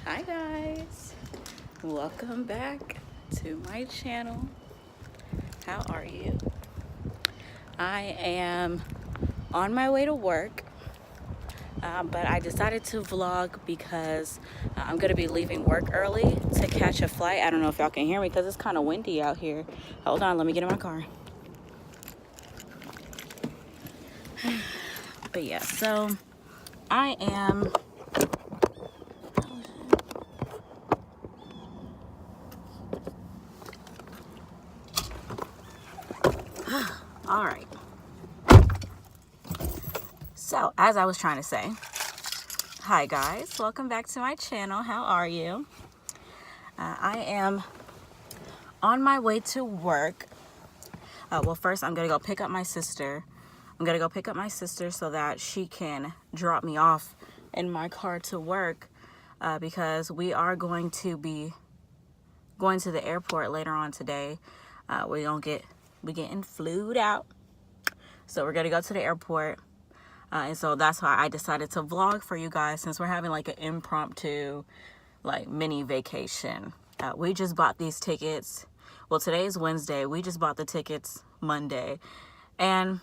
Hi guys, welcome back to my channel. How are you? I am on my way to work, but I decided to vlog because I'm gonna be leaving work early to catch a flight. I don't know if y'all can hear me because it's kind of windy out here. Hold on, let me get in my car. But yeah, so I am all right. So as I was trying to say, hi guys, welcome back to my channel. How are you? I am on my way to work. Well, first I'm gonna go pick up my sister. I'm gonna go pick up my sister so that she can drop me off in my car to work, because we are going to be going to the airport later on today. We getting flued out, so we're gonna go to the airport. And so that's why I decided to vlog for you guys, since we're having like an impromptu like mini vacation. We just bought these tickets. Well, today is Wednesday. We just bought the tickets Monday, and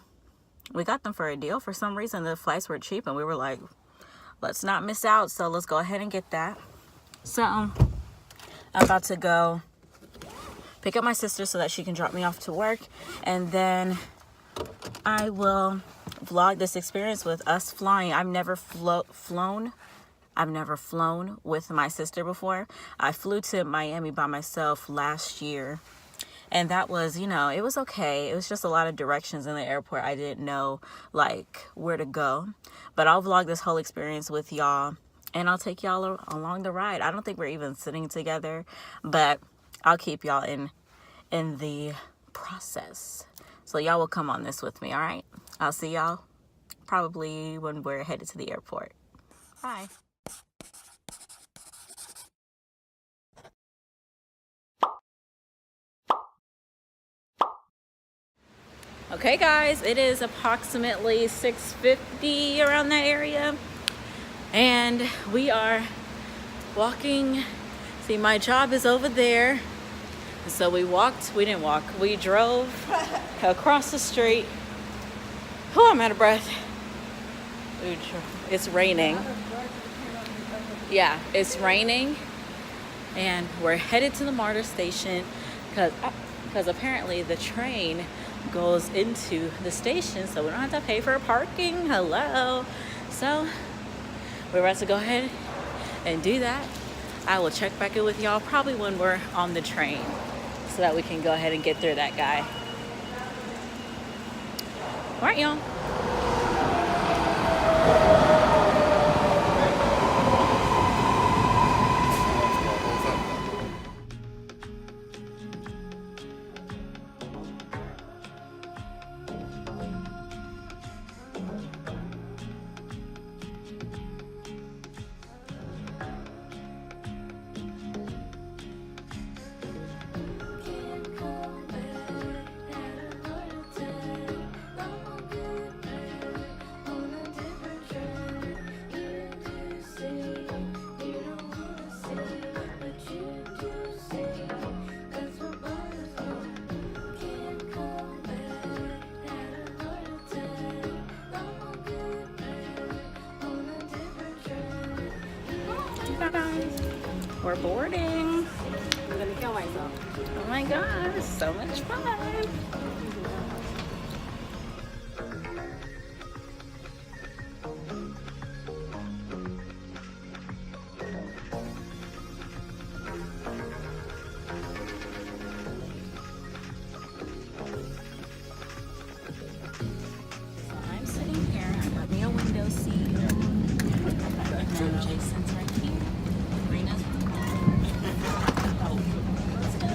we got them for a deal. For some reason the flights were cheap, and we were like, let's not miss out, so let's go ahead and get that. So I'm about to go pick up my sister so that she can drop me off to work, and then I will vlog this experience with us flying. I've never flown with my sister before. I flew to Miami by myself last year, and that was, you know, it was okay. It was just a lot of directions in the airport. I didn't know like where to go, but I'll vlog this whole experience with y'all, and I'll take y'all along the ride. I don't think we're even sitting together, but I'll keep y'all in the process. So y'all will come on this with me, all right? I'll see y'all probably when we're headed to the airport. Bye. Okay guys, it is approximately 6:50 around that area, and we are walking. See, my job is over there. So we drove across the street. Oh, I'm out of breath. It's raining. Yeah, it's raining, and we're headed to the MARTA station because apparently the train goes into the station, so we don't have to pay for parking. Hello. So we're about to go ahead and do that. I will check back in with y'all probably when we're on the train, so that we can go ahead and get through that guy. All right, y'all. We're boarding. I'm gonna kill myself. Oh my gosh, so much fun. So I'm sitting here. I got me a window seat. And then Jason's right here. Rena's let's go.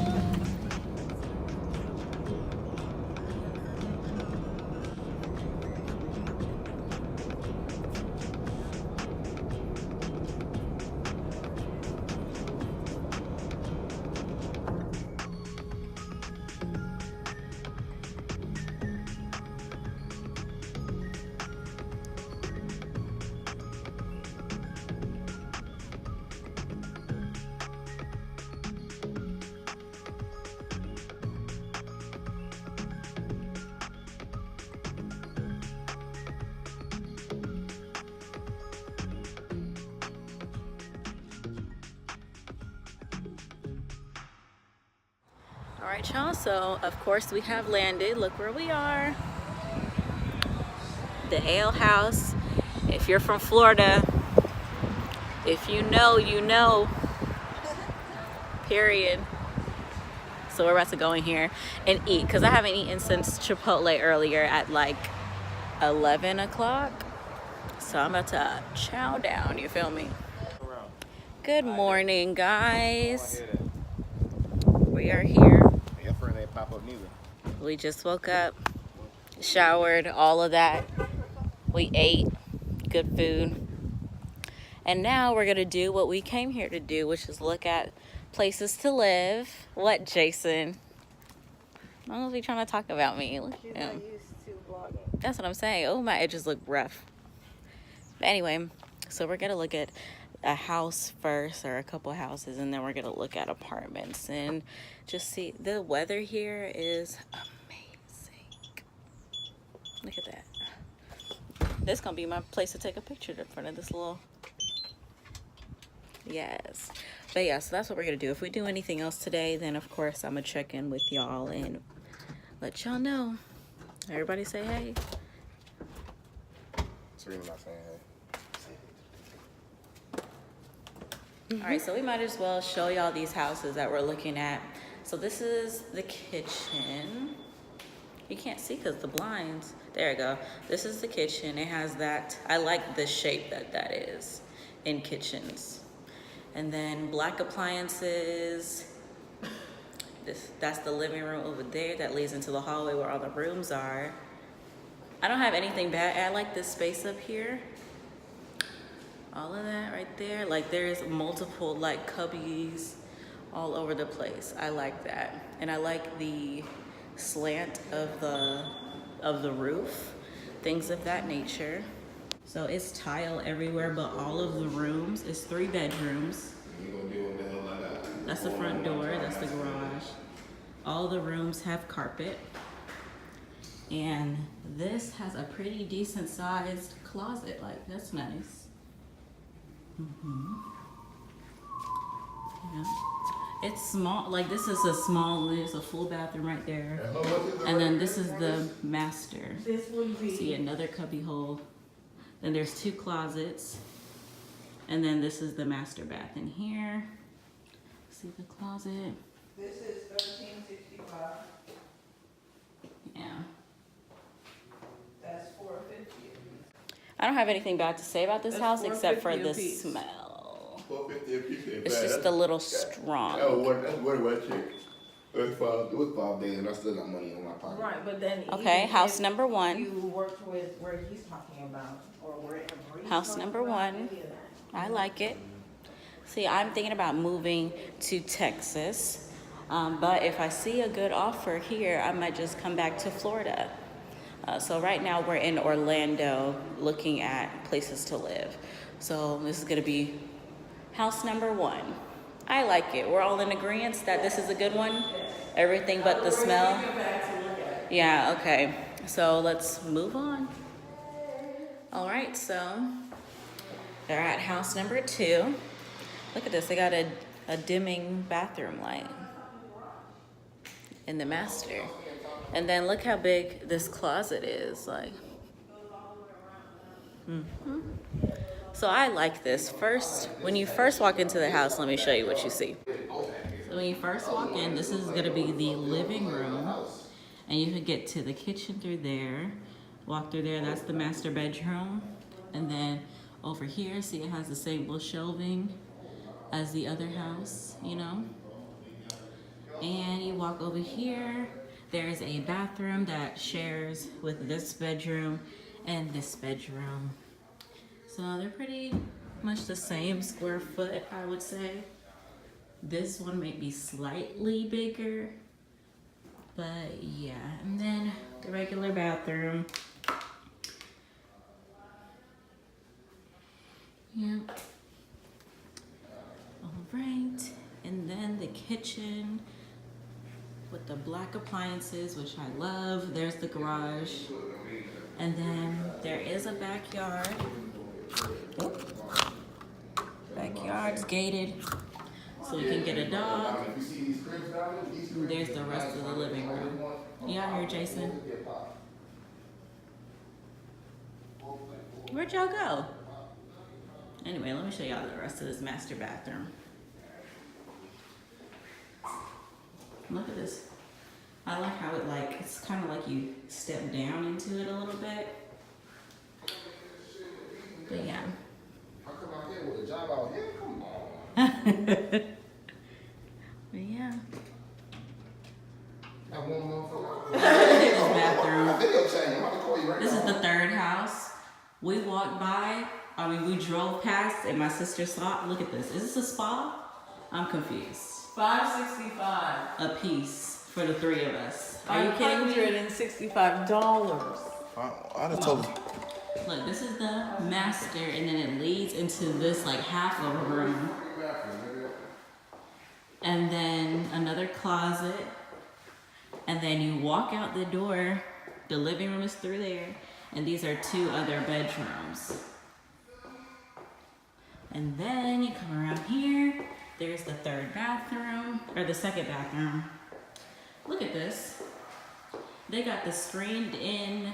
right, y'all, so of course we have landed. Look where we are. The Ale House. If you're from Florida, if you know, you know. Period. So we're about to go in here and eat, because I haven't eaten since Chipotle earlier at like 11 o'clock. So I'm about to chow down, you feel me? Good morning, guys. We are here. We just woke up, showered, all of that. We ate good food. And now we're gonna do what we came here to do, which is look at places to live. What, Jason? I don't know if he's trying to talk about me. Look at him. That's what I'm saying. Oh, my edges look rough. But anyway, so we're gonna look at a house first, or a couple houses, and then we're gonna look at apartments and just see. The weather here is amazing. Look at that. This is gonna be my place to take a picture in front of this little. Yes. But yeah, so that's what we're gonna do. If we do anything else today, then of course I'm gonna check in with y'all and let y'all know. Everybody say hey. Serena not saying hey. All right, so we might as well show y'all these houses that we're looking at. So this is the kitchen. You can't see because the blinds. There you go. This is the kitchen. It has that. I like the shape that is in kitchens. And then black appliances. That's the living room over there. That leads into the hallway where all the rooms are. I don't have anything bad. I like this space up here. All of that right there. Like there's multiple like cubbies all over the place. I like that. And I like the slant of the roof. Things of that nature. So it's tile everywhere, but all of the rooms, it's 3 bedrooms. That's the front door, that's the garage. All the rooms have carpet. And this has a pretty decent sized closet, like that's nice. Yeah. It's small, like this is a small, there's a full bathroom right there. And then this is the master. See another cubby hole. Then there's 2 closets. And then this is the master bath in here. See the closet. This is $13.65. Yeah. That's $4.50. I don't have anything bad to say about this house except for the smell. $4.50 a piece. It's just a little strong. That's one chick. It was 5 days and I still got money in my pocket. Right, but then Okay, house number 1. you worked with where he's talking about, or where House number 1. I like it. See, I'm thinking about moving to Texas. But if I see a good offer here, I might just come back to Florida. So right now we're in Orlando looking at places to live. So this is gonna be house number 1. I like it. We're all in agreement that this is a good one. Everything but the smell. Yeah, okay. So let's move on. All right, so they're at house number 2. Look at this, they got a dimming bathroom light in the master. And then look how big this closet is, like. So I like this. First, when you first walk into the house, let me show you what you see. So when you first walk in, this is gonna be the living room. And you can get to the kitchen through there. Walk through there, that's the master bedroom. And then over here, see it has the same little shelving as the other house, you know? And you walk over here, there's a bathroom that shares with this bedroom and this bedroom. So they're pretty much the same square foot, I would say. This one may be slightly bigger, but yeah. And then the regular bathroom. Yeah. All right. And then the kitchen with the black appliances, which I love. There's the garage. And then there is a backyard. Backyard's gated. so we can get a dog. There's the rest of the living room. You out here, Jason? Where'd y'all go? Anyway, let me show y'all the rest of this master bathroom. Look at this. I like how it it's kind of like you step down into it a little bit. But yeah. I come out here with a job out here, come on. But yeah. I want motherfucker. This bathroom. Video chain. I'm about to call you right now. This is the third house. We walked by, we drove past and my sister saw it. Look at this. Is this a spa? I'm confused. $565. A piece for the three of us. Are you kidding me? $165. I just told you. Look, this is the master and then it leads into this like half of a room. And then another closet. And then you walk out the door. The living room is through there. And these are two other bedrooms. And then you come around here. There's the third bathroom, or the second bathroom. Look at this. They got the screened in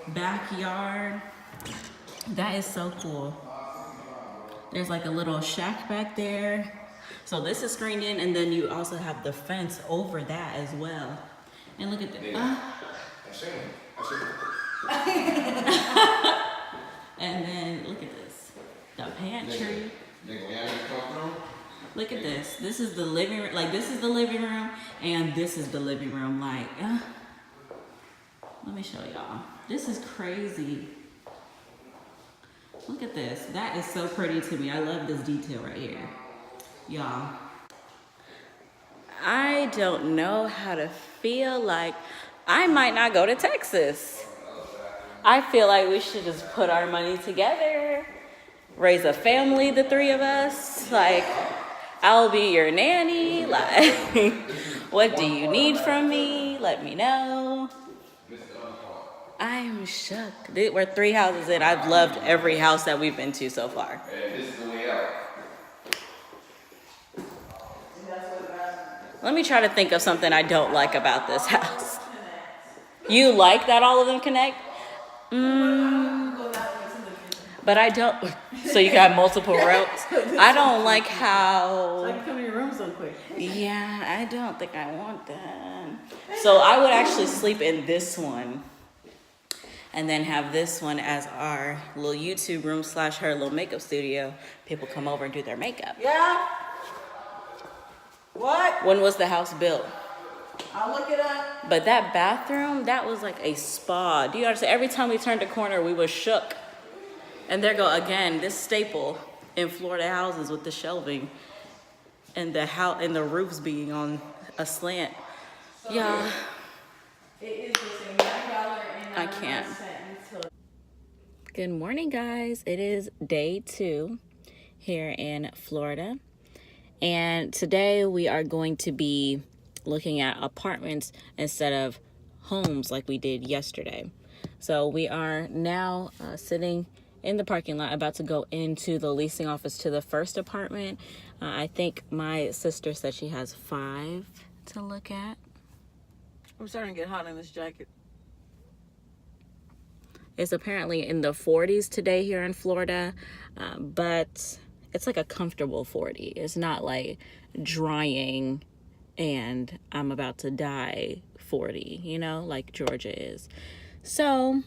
backyard. That is so cool. There's like a little shack back there. So this is screened in, and then you also have the fence over that as well. And look at that. And then look at this. The pantry. Look at this. This is the living room. Like, this is the living room, and this is the living room. Like, let me show y'all. This is crazy. Look at this. That is so pretty to me. I love this detail right here. Y'all. I don't know how to feel like I might not go to Texas. I feel like we should just put our money together, raise a family, the three of us. Like, I'll be your nanny. Like, what do you need from me? Let me know. I'm shook. We're 3 houses in. I've loved every house that we've been to so far. This is the way out. Let me try to think of something I don't like about this house. You like that all of them connect? But I don't. So you got multiple routes. I don't like how. So I can come in your room so quick. Yeah, I don't think I want that. So I would actually sleep in this one, and then have this one as our little YouTube room / her little makeup studio. People come over and do their makeup. Yeah? What? When was the house built? I'll look it up. But that bathroom, that was like a spa. Do you understand? Every time we turned a corner, we was shook. And there go again, this staple in Florida houses with the shelving and the house and the roofs being on a slant. So Yeah. It is the same $9.99. I can't. Good morning, guys. It is day 2 here in Florida. And today we are going to be looking at apartments instead of homes like we did yesterday. So we are now sitting in the parking lot about to go into the leasing office to the first apartment. I think my sister said she has 5 to look at. I'm starting to get hot in this jacket. It's apparently in the 40s today here in Florida, but it's like a comfortable 40. It's not like drying and I'm about to die 40, you know, like Georgia is. So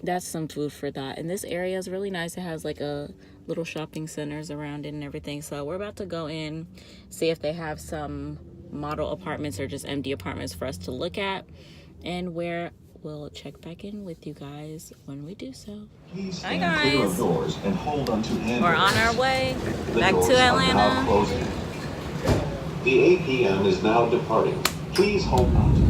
that's some food for thought. And this area is really nice. It has like a little shopping centers around it and everything. So we're about to go in, see if they have some model apartments or just empty apartments for us to look at, and where we'll check back in with you guys when we do so. Please Hi stand clear guys. of doors and hold onto handles. We're on our way The back doors to are now Atlanta. closing. The APM is now departing. Please hold on.